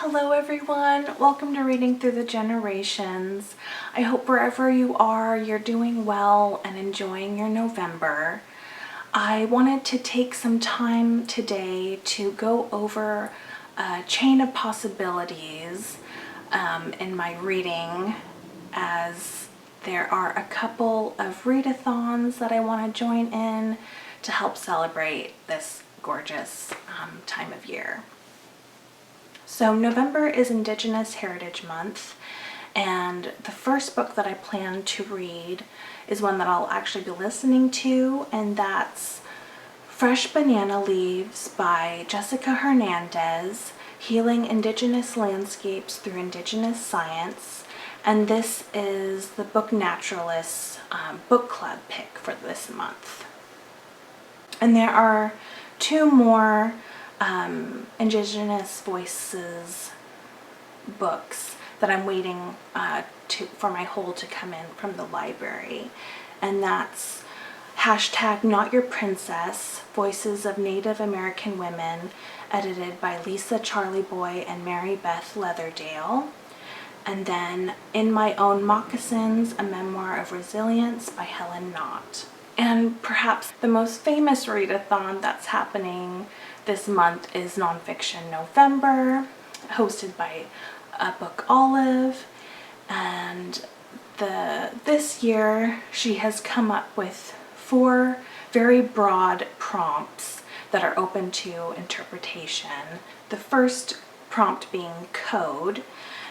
Hello everyone, welcome to Reading Through the Generations. I hope wherever you are, you're doing well and enjoying your November. I wanted to take some time today to go over a chain of possibilities in my reading, as there are a couple of readathons that I want to join in to help celebrate this gorgeous time of year. So November is Indigenous Heritage Month, and the first book that I plan to read is one that I'll actually be listening to, and that's Fresh Banana Leaves by Jessica Hernandez, Healing Indigenous Landscapes Through Indigenous Science. And this is the book Naturalists book club pick for this month. And there are two more Indigenous Voices books that I'm waiting for my hold to come in from the library, and that's hashtag Not Your Princess, Voices of Native American Women, edited by Lisa Charlie Boy and Mary Beth Leatherdale, and then In My Own Moccasins, A Memoir of Resilience by Helen Knott. And perhaps the most famous readathon that's happening this month is Nonfiction November, hosted by Book Olive, and this year she has come up with 4 very broad prompts that are open to interpretation. The first prompt being code,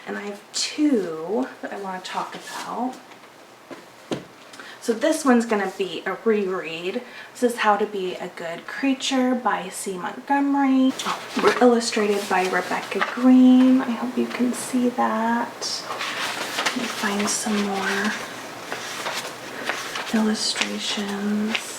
and I have 2 that I want to talk about. So this one's going to be a reread. This is How to Be a Good Creature by C. Montgomery, illustrated by Rebecca Green. I hope you can see that. Let me find some more illustrations.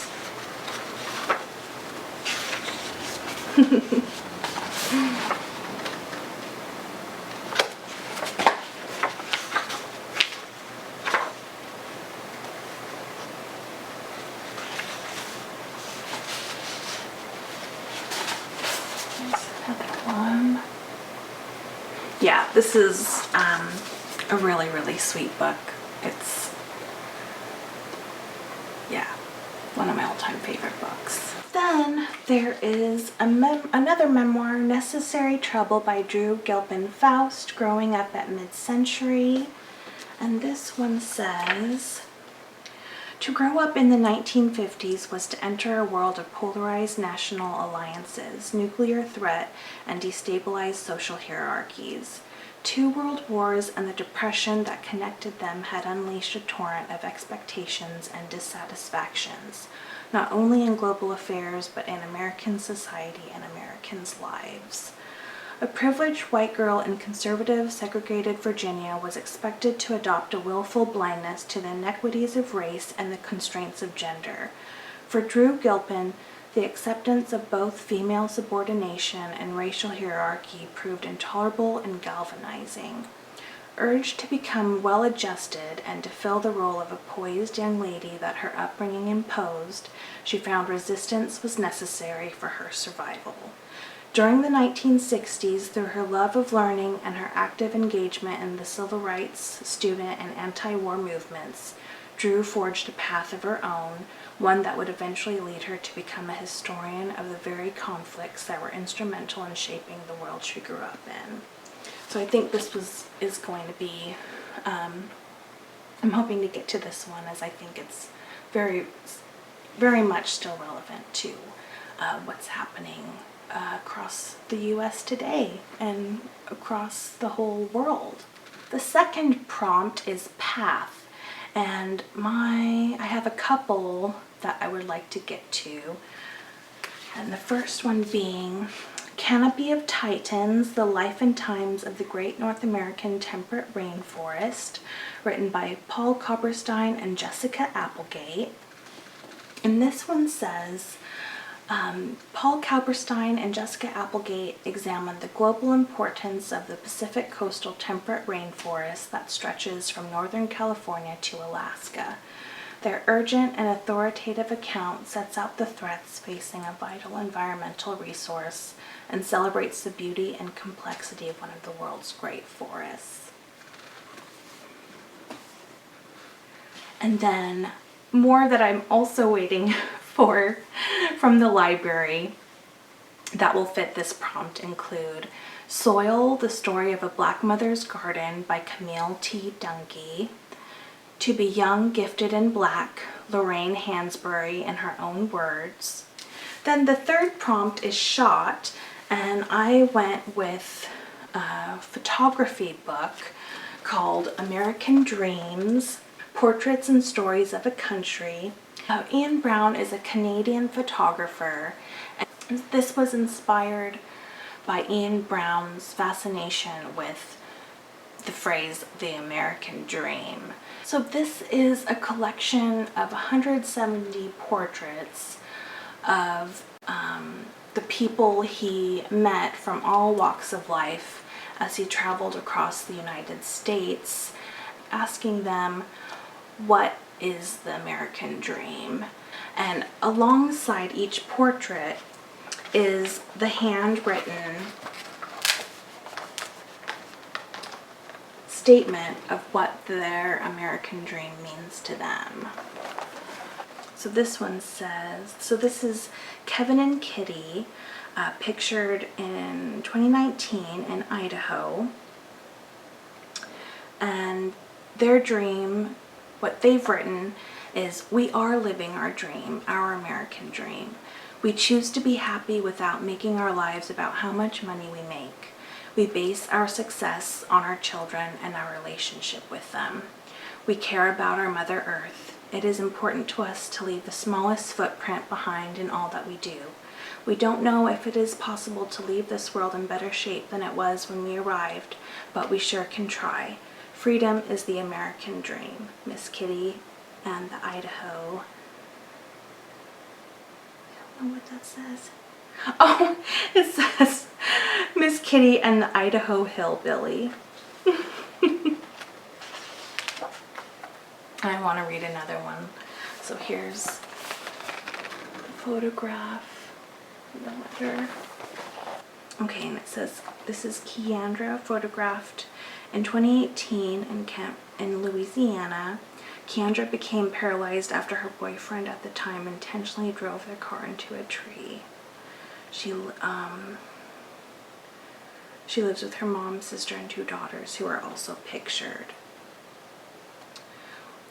Yeah, this is a really, really sweet book. It's, yeah, one of my all-time favorite books. Then there is another memoir, Necessary Trouble by Drew Gilpin Faust, Growing Up at Mid-Century. And this one says, to grow up in the 1950s was to enter a world of polarized national alliances, nuclear threat, and destabilized social hierarchies. 2 world wars and the depression that connected them had unleashed a torrent of expectations and dissatisfactions, not only in global affairs, but in American society and Americans' lives. A privileged white girl in conservative, segregated Virginia was expected to adopt a willful blindness to the inequities of race and the constraints of gender. For Drew Gilpin, the acceptance of both female subordination and racial hierarchy proved intolerable and galvanizing. Urged to become well-adjusted and to fill the role of a poised young lady that her upbringing imposed, she found resistance was necessary for her survival. During the 1960s, through her love of learning and her active engagement in the civil rights, student, and anti-war movements, Drew forged a path of her own, one that would eventually lead her to become a historian of the very conflicts that were instrumental in shaping the world she grew up in. So I think this is going to be, I'm hoping to get to this one, as I think it's very, very much still relevant to what's happening across the U.S. today and across the whole world. The second prompt is path, and I have a couple that I would like to get to, and the first one being Canopy of Titans, The Life and Times of the Great North American Temperate Rainforest, written by Paul Copperstein and Jessica Applegate. And this one says, Paul Copperstein and Jessica Applegate examine the global importance of the Pacific coastal temperate rainforest that stretches from Northern California to Alaska. Their urgent and authoritative account sets out the threats facing a vital environmental resource and celebrates the beauty and complexity of one of the world's great forests. And then more that I'm also waiting for from the library that will fit this prompt include Soil, the Story of a Black Mother's Garden by Camille T. Dunkey. To Be Young, Gifted and Black, Lorraine Hansberry in her own words. Then the third prompt is shot, and I went with a photography book called American Dreams, Portraits and Stories of a Country. Ian Brown is a Canadian photographer, and this was inspired by Ian Brown's fascination with the phrase, the American dream. So this is a collection of 170 portraits of the people he met from all walks of life as he traveled across the United States, asking them, what is the American dream? And alongside each portrait is the handwritten statement of what their American dream means to them. So this one says, so this is Kevin and Kitty, pictured in 2019 in Idaho. And their dream, what they've written is, we are living our dream, our American dream. We choose to be happy without making our lives about how much money we make. We base our success on our children and our relationship with them. We care about our Mother Earth. It is important to us to leave the smallest footprint behind in all that we do. We don't know if it is possible to leave this world in better shape than it was when we arrived, but we sure can try. Freedom is the American dream. Miss Kitty and the Idaho. I don't know what that says. Oh, it says Miss Kitty and the Idaho Hillbilly. I want to read another one. So here's a photograph, the letter. Okay, and it says, this is Keandra, photographed in 2018 in Louisiana. Keandra became paralyzed after her boyfriend at the time intentionally drove their car into a tree. She lives with her mom, sister, and 2 daughters who are also pictured.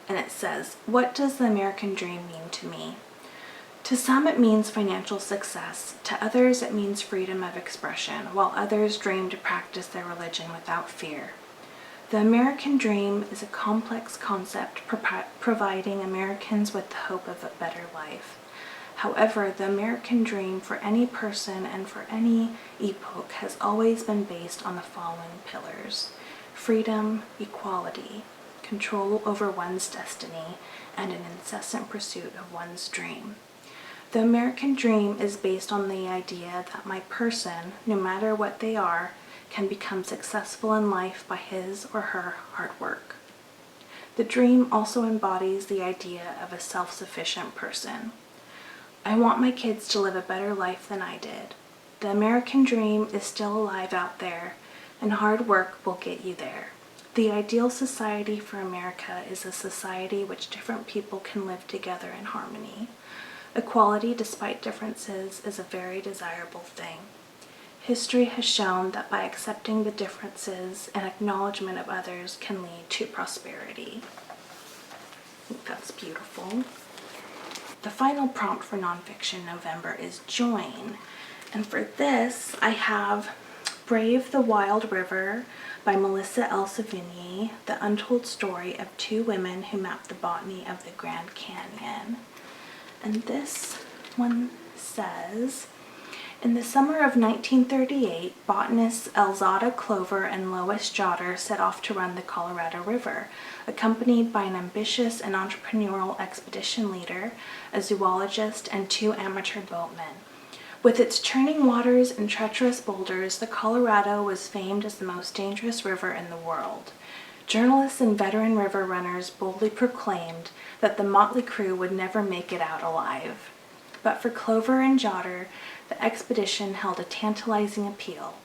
And it says, what does the American dream mean to me? To some it means financial success. To others it means freedom of expression, while others dream to practice their religion without fear. The American dream is a complex concept providing Americans with the hope of a better life. However, the American dream for any person and for any epoch has always been based on the following pillars: freedom, equality, control over one's destiny, and an incessant pursuit of one's dream. The American dream is based on the idea that my person, no matter what they are, can become successful in life by his or her hard work. The dream also embodies the idea of a self-sufficient person. I want my kids to live a better life than I did. The American dream is still alive out there, and hard work will get you there. The ideal society for America is a society which different people can live together in harmony. Equality, despite differences, is a very desirable thing. History has shown that by accepting the differences and acknowledgement of others can lead to prosperity. I think that's beautiful. The final prompt for Nonfiction November is join. And for this, I have Brave the Wild River by Melissa L. Savigny, the untold story of 2 women who mapped the botany of the Grand Canyon. And this one says, in the summer of 1938, botanists Elzada Clover and Lois Jotter set off to run the Colorado River, accompanied by an ambitious and entrepreneurial expedition leader, a zoologist, and 2 amateur boatmen. With its churning waters and treacherous boulders, the Colorado was famed as the most dangerous river in the world. Journalists and veteran river runners boldly proclaimed that the motley crew would never make it out alive. But for Clover and Jotter, the expedition held a tantalizing appeal.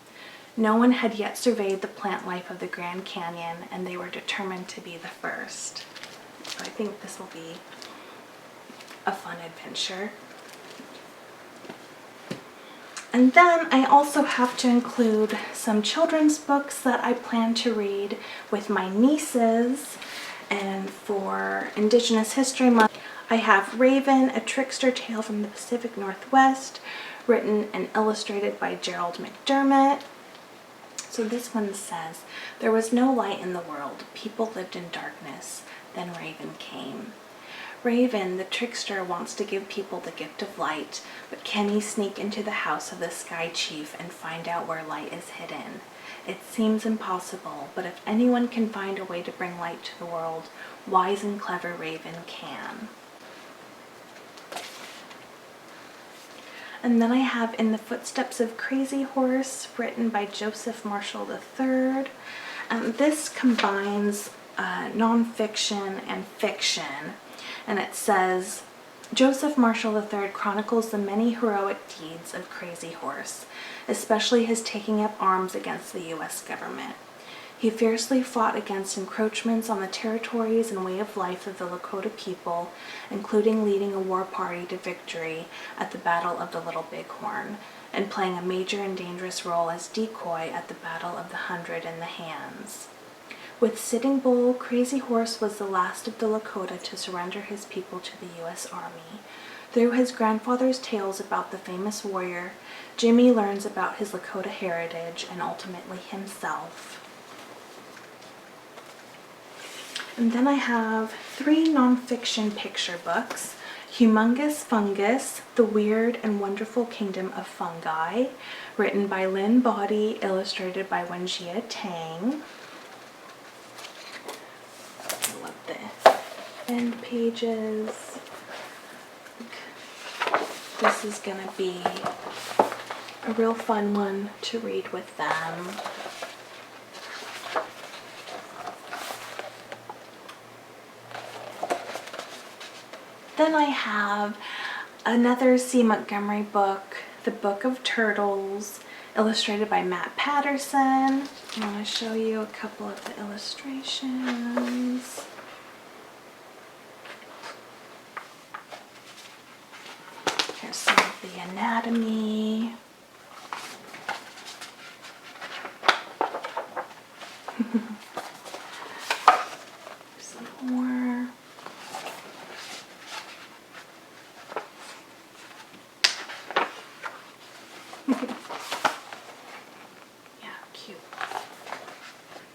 No one had yet surveyed the plant life of the Grand Canyon, and they were determined to be the first. So I think this will be a fun adventure. And then I also have to include some children's books that I plan to read with my nieces. And for Indigenous History Month, I have Raven, A Trickster Tale from the Pacific Northwest, written and illustrated by Gerald McDermott. So this one says, "There was no light in the world. People lived in darkness. Then Raven came." Raven, the trickster, wants to give people the gift of light, but can he sneak into the house of the Sky Chief and find out where light is hidden? It seems impossible, but if anyone can find a way to bring light to the world, wise and clever Raven can. And then I have In the Footsteps of Crazy Horse, written by Joseph Marshall III. This combines nonfiction and fiction. And it says, Joseph Marshall III chronicles the many heroic deeds of Crazy Horse, especially his taking up arms against the U.S. government. He fiercely fought against encroachments on the territories and way of life of the Lakota people, including leading a war party to victory at the Battle of the Little Bighorn, and playing a major and dangerous role as decoy at the Battle of the Hundred in the Hands. With Sitting Bull, Crazy Horse was the last of the Lakota to surrender his people to the U.S. Army. Through his grandfather's tales about the famous warrior, Jimmy learns about his Lakota heritage and ultimately himself. And then I have 3 nonfiction picture books. Humongous Fungus, The Weird and Wonderful Kingdom of Fungi, written by Lynn Body, illustrated by Wenjia Tang. I love the end pages. This is going to be a real fun one to read with them. Then I have another C. Montgomery book, The Book of Turtles, illustrated by Matt Patterson. I want to show you a couple of the illustrations. Here's some of the anatomy. Some more. Yeah, cute.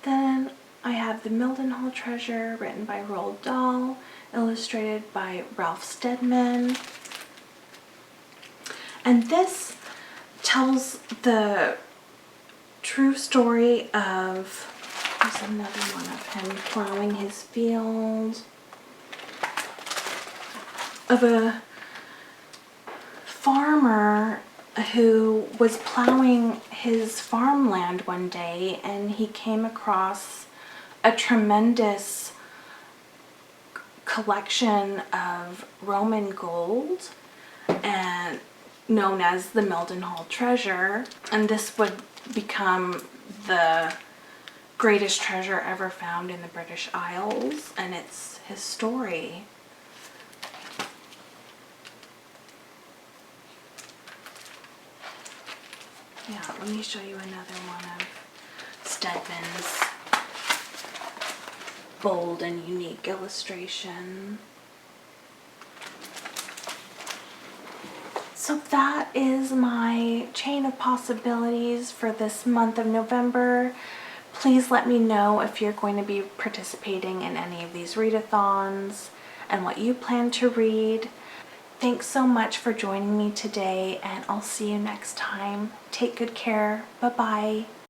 Then I have The Mildenhall Treasure, written by Roald Dahl, illustrated by Ralph Steadman. And this tells the true story of, there's another one of him plowing his field, of a farmer who was plowing his farmland one day, and he came across a tremendous collection of Roman gold, and known as the Mildenhall Treasure, and this would become the greatest treasure ever found in the British Isles, and it's his story. Yeah, let me show you another one of Stedman's bold and unique illustration. So that is my chain of possibilities for this month of November. Please let me know if you're going to be participating in any of these readathons and what you plan to read. Thanks so much for joining me today, and I'll see you next time. Take good care. Bye-bye.